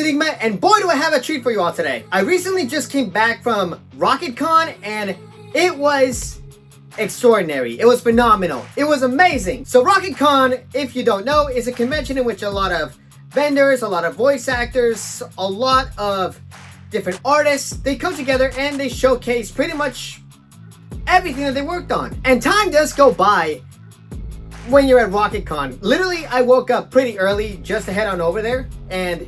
Enygma, and boy do I have a treat for you all today. I recently just came back from RocketCon and it was extraordinary. It was phenomenal. It was amazing. So RocketCon, if you don't know, is a convention in which a lot of vendors, a lot of voice actors, a lot of different artists, they come together and they showcase pretty much everything that they worked on. And time does go by when you're at RocketCon. Literally, I woke up pretty early just to head on over there, and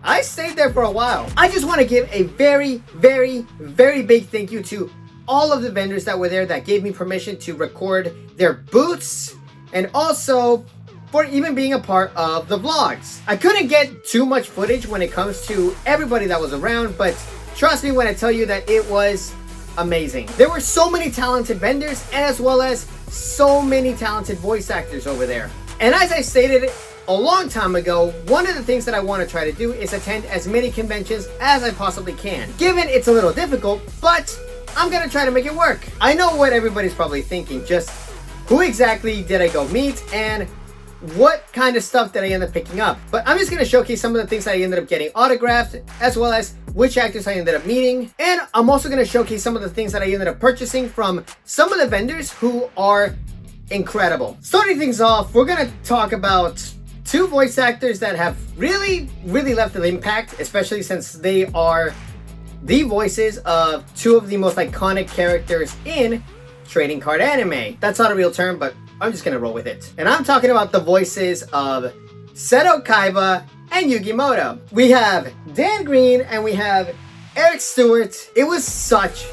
I stayed there for a while. I just want to give a very, very, very big thank you to all of the vendors that were there that gave me permission to record their booths, and also for even being a part of the vlogs. I couldn't get too much footage when it comes to everybody that was around, but trust me when I tell you that it was amazing. There were so many talented vendors as well as so many talented voice actors over there. And as I stated a long time ago, one of the things that I want to try to do is attend as many conventions as I possibly can. Given it's a little difficult, but I'm gonna try to make it work. I know what everybody's probably thinking, just who exactly did I go meet and what kind of stuff did I end up picking up? But I'm just going to showcase some of the things that I ended up getting autographed, as well as which actors I ended up meeting. And I'm also going to showcase some of the things that I ended up purchasing from some of the vendors who are incredible. Starting things off, we're going to talk about two voice actors that have really left an impact, especially since they are the voices of two of the most iconic characters in trading card anime. That's not a real term, but I'm just gonna roll with it. And I'm talking about the voices of Seto Kaiba and Yugi Moto. We have Dan Green and we have Eric Stewart. It was such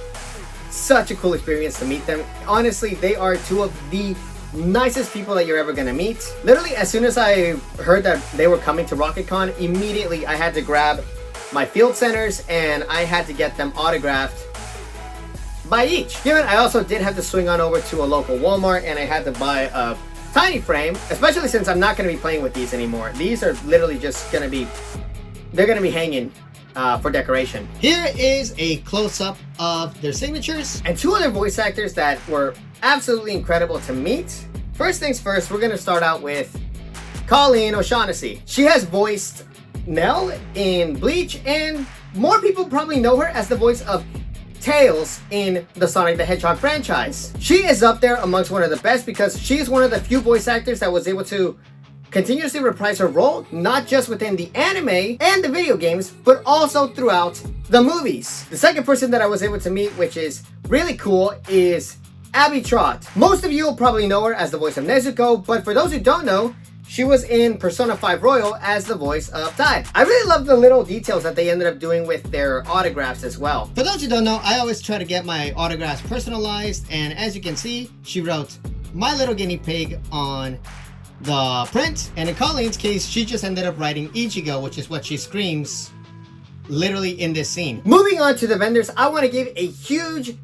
a cool experience to meet them. Honestly, they are two of the nicest people that you're ever gonna meet. Literally, as soon as I heard that they were coming to RocketCon, immediately I had to grab my field centers and I had to get them autographed by each. Given I also did have to swing on over to a local Walmart and I had to buy a tiny frame, especially since I'm not going to be playing with these anymore. These are literally just going to be, they're going to be hanging for decoration. Here is a close-up of their signatures and two other voice actors that were absolutely incredible to meet. First things first, we're going to start out with Colleen O'Shaughnessy. She has voiced Nell in Bleach, and more people probably know her as the voice of Tails in the Sonic the Hedgehog franchise. She is up there amongst one of the best because she is one of the few voice actors that was able to continuously reprise her role, not just within the anime and the video games, but also throughout the movies. The second person that I was able to meet, which is really cool, is Abby Trott. Most of you will probably know her as the voice of Nezuko, but for those who don't know, she was in Persona 5 Royal as the voice of Tai. I really love the little details that they ended up doing with their autographs as well. For those who don't know, I always try to get my autographs personalized, and as you can see, she wrote My Little Guinea Pig on the print, and in Colleen's case, she just ended up writing Ichigo, which is what she screams literally in this scene. Moving on to the vendors, I want to give a huge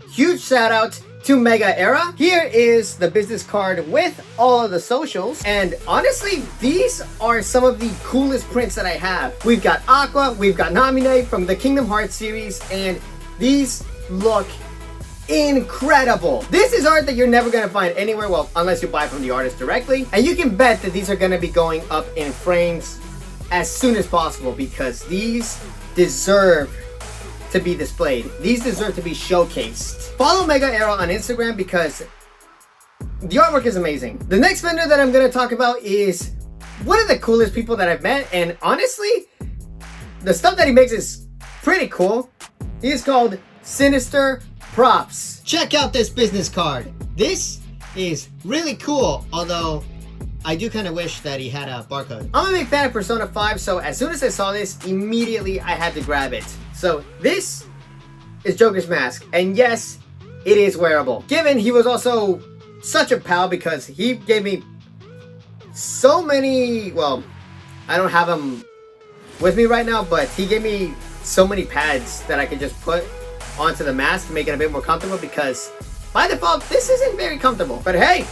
shout out to Mega Era. Here is the business card with all of the socials, and honestly, these are some of the coolest prints that I have. We've got Aqua, we've got Namine from the Kingdom Hearts series, and these look incredible. This is art that you're never gonna find anywhere, well, unless you buy from the artist directly, and you can bet that these are gonna be going up in frames as soon as possible because these deserve to be displayed. These deserve to be showcased. Follow Mega Era on Instagram because the artwork is amazing. The next vendor that I'm going to talk about is one of the coolest people that I've met, and honestly, the stuff that he makes is pretty cool. He is called Sinister Props. Check out this business card. This is really cool, although I do kind of wish that he had a barcode. I'm a big fan of Persona 5, so as soon as I saw this, immediately I had to grab it. So this is Joker's mask, and yes, it is wearable. Given he was also such a pal because he gave me so many, well, I don't have them with me right now, but he gave me so many pads that I could just put onto the mask to make it a bit more comfortable because by default, this isn't very comfortable. But hey,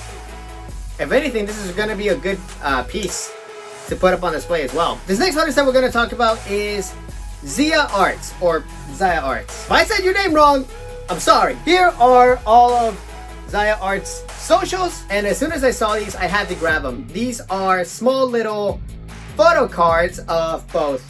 if anything, this is going to be a good piece to put up on display as well. This next artist that we're going to talk about is Zia Arts, or Zia Arts. If I said your name wrong, I'm sorry. Here are all of Zia Arts socials, and as soon as I saw these, I had to grab them. These are small little photo cards of both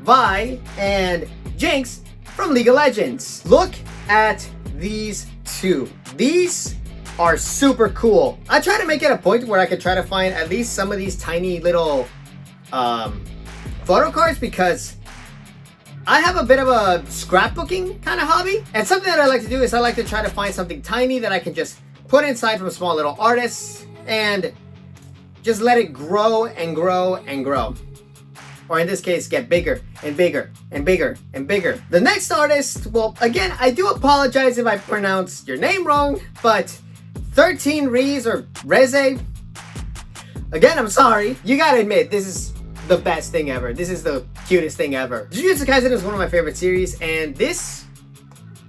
Vi, and Jinx from League of Legends. Look at these two. These are super cool. I try to make it a point where I could try to find at least some of these tiny little photo cards, because I have a bit of a scrapbooking kind of hobby, and something that I like to do is I like to try to find something tiny that I can just put inside from small little artists and just let it grow and grow and grow. Or in this case, get bigger and bigger and bigger and bigger. The next artist, well, again, I do apologize if I pronounced your name wrong, but 13 Rees or Reze, again, I'm sorry. You gotta admit, this is the best thing ever. This is the cutest thing ever. Jujutsu Kaisen is one of my favorite series, and this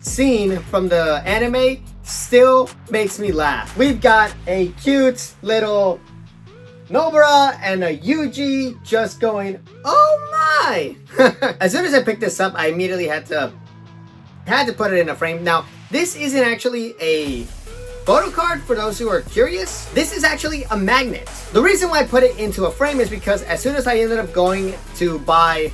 scene from the anime still makes me laugh. We've got a cute little Nobara and a Yuji just going, oh my! As soon as I picked this up, I immediately had to put it in a frame. Now, this isn't actually a photo card for those who are curious. This is actually a magnet. The reason why I put it into a frame is because as soon as I ended up going to buy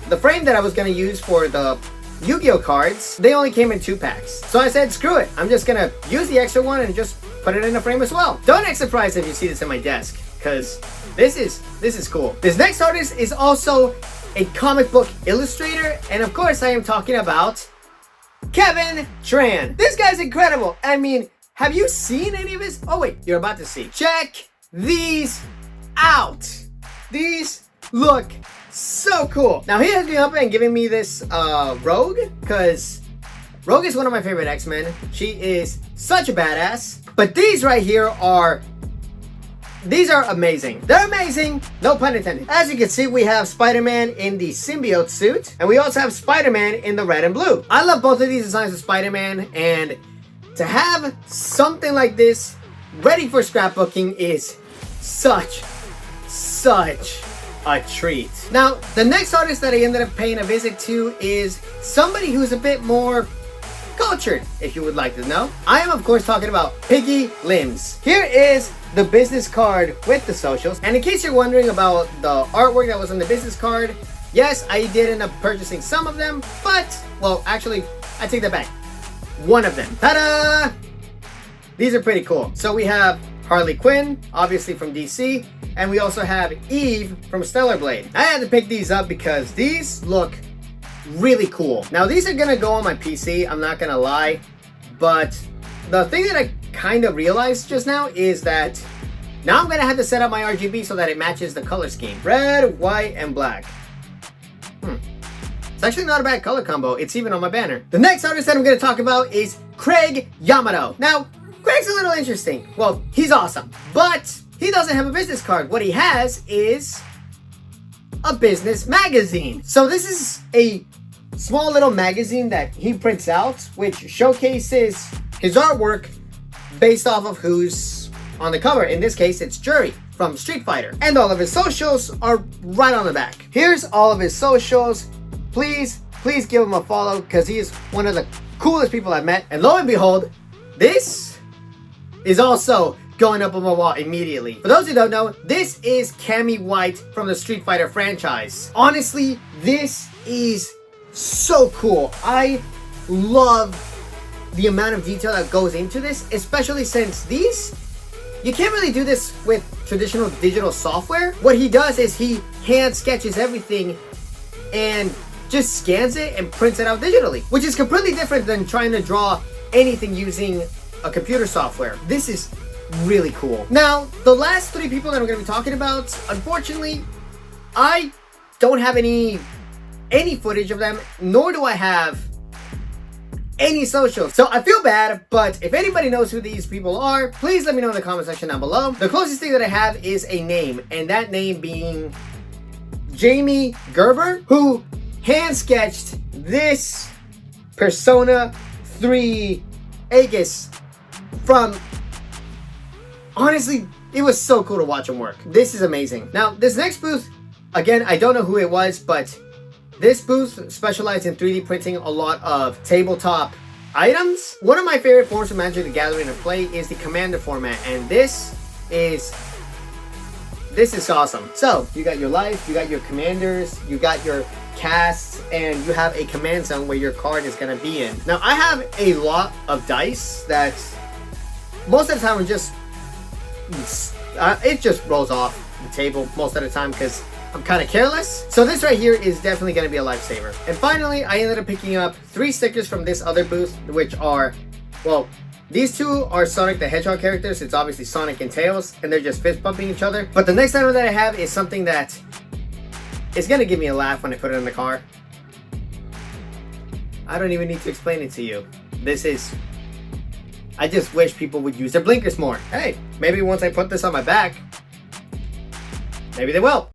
the frame that I was going to use for the Yu-Gi-Oh cards, they only came in 2 packs. So I said, screw it. I'm just going to use the extra one and just put it in a frame as well. Don't act surprised if you see this in my desk, because this is cool. This next artist is also a comic book illustrator, and of course I am talking about Kevin Tran. This guy's incredible. I mean, have you seen any of his? Oh wait, you're about to see. Check these out. These look so cool. Now he has me up and giving me this Rogue, because Rogue is one of my favorite X-Men. She is such a badass. But these right here are amazing. They're amazing, no pun intended. As you can see, we have Spider-Man in the symbiote suit, and we also have Spider-Man in the red and blue. I love both of these designs of Spider-Man, and to have something like this ready for scrapbooking is such a treat. Now, the next artist that I ended up paying a visit to is somebody who's a bit more cultured, if you would like to know. I am, of course, talking about Piggy Limbs. Here is the business card with the socials. And in case you're wondering about the artwork that was on the business card, yes, I did end up purchasing some of them, but, well, actually, I take that back. One of them. Ta-da! These are pretty cool. So we have Harley Quinn, obviously from DC, and we also have Eve from Stellar Blade. I had to pick these up because these look really cool. Now these are gonna go on my PC, I'm not gonna lie, but the thing that I kind of realized just now is that now I'm gonna have to set up my RGB so that it matches the color scheme. Red, white, and black. It's actually not a bad color combo. It's even on my banner. The next artist that I'm going to talk about is Craig Yamato. Now, Craig's a little interesting. Well, he's awesome, but he doesn't have a business card. What he has is a business magazine. So this is a small little magazine that he prints out, which showcases his artwork based off of who's on the cover. In this case, it's Jury from Street Fighter. And all of his socials are right on the back. Here's all of his socials. Please give him a follow, because he is one of the coolest people I've met. And lo and behold, this is also going up on my wall immediately. For those who don't know, this is Cammy White from the Street Fighter franchise. Honestly, this is so cool. I love the amount of detail that goes into this, especially since these, you can't really do this with traditional digital software. What he does is he hand sketches everything and just scans it and prints it out digitally, which is completely different than trying to draw anything using a computer software. This is really cool. Now, the last 3 people that I'm going to be talking about, unfortunately, I don't have any footage of them, nor do I have any socials. So I feel bad, but if anybody knows who these people are, please let me know in the comment section down below. The closest thing that I have is a name, and that name being Jamie Gerber, who hand sketched this Persona 3 Aegis from, honestly, it was so cool to watch him work. This is amazing. Now, this next booth, again, I don't know who it was, but this booth specialized in 3D printing a lot of tabletop items. One of my favorite forms of Magic the Gathering to play is the Commander format, and this is awesome. So, you got your life, you got your commanders, you got your casts and you have a command zone where your card is going to be in. Now, I have a lot of dice that most of the time are just, it just rolls off the table most of the time because I'm kind of careless. So this right here is definitely going to be a lifesaver. And finally, I ended up picking up 3 stickers from this other booth, which are, well, these 2 are Sonic the Hedgehog characters. It's obviously Sonic and Tails, and they're just fist bumping each other. But the next item that I have is something that is going to give me a laugh when I put it in the car. I don't even need to explain it to you. This is... I just wish people would use their blinkers more. Hey, maybe once I put this on my back, maybe they will.